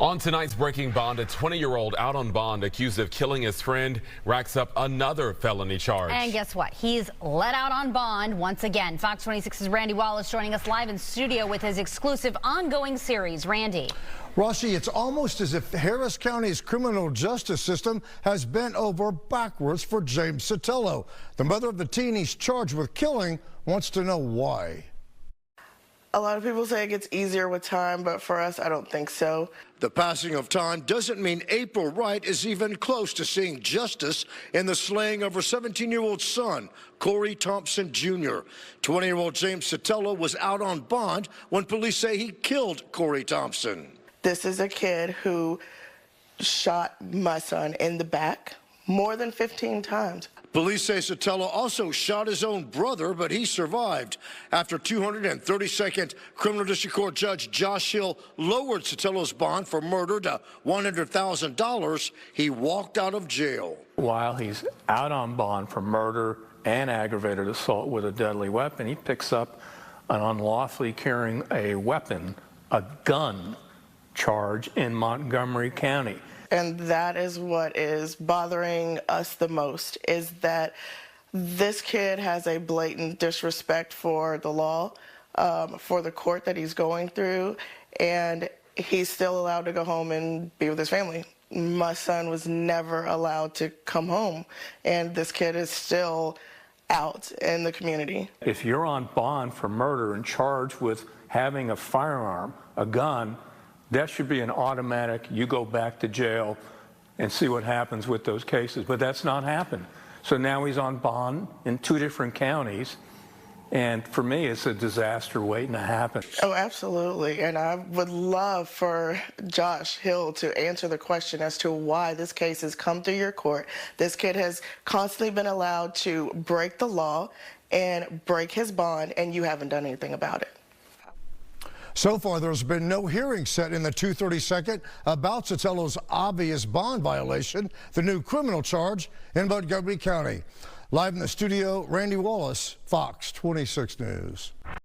On tonight's Breaking Bond, a 20-year-old out on bond accused of killing his friend racks up another felony charge. And guess what? He's let out on bond once again. Fox 26's Randy Wallace joining us live in studio with his exclusive ongoing series. Randy. Rossi, it's almost as if Harris County's criminal justice system has bent over backwards for James Sotelo. The mother of the teen he's charged with killing wants to know why. A lot of people say it gets easier with time, but for us, I don't think so. The passing of time doesn't mean April Wright is even close to seeing justice in the slaying of her 17-year-old son, Corey Thompson Jr. 20-year-old James Sotelo was out on bond when police say he killed Corey Thompson. This is a kid who shot my son in the back more than 15 times. Police say Sotelo also shot his own brother, but he survived. After 232nd Criminal District Court Judge Josh Hill lowered Sotelo's bond for murder to $100,000, he walked out of jail. While he's out on bond for murder and aggravated assault with a deadly weapon, he picks up an unlawfully carrying a weapon, a gun charge in Montgomery County. And that is what is bothering us the most, is that this kid has a blatant disrespect for the law, for the court that he's going through, and he's still allowed to go home and be with his family. My son was never allowed to come home, and this kid is still out in the community. If you're on bond for murder and charged with having a firearm, a gun, that should be an automatic, you go back to jail and see what happens with those cases. But that's not happened. So now he's on bond in 2 different counties. And for me, it's a disaster waiting to happen. Oh, absolutely. And I would love for Josh Hill to answer the question as to why this case has come through your court. This kid has constantly been allowed to break the law and break his bond, and you haven't done anything about it. So far, there's been no hearing set in the 232nd about Sotelo's obvious bond violation, the new criminal charge in Montgomery County. Live in the studio, Randy Wallace, Fox 26 News.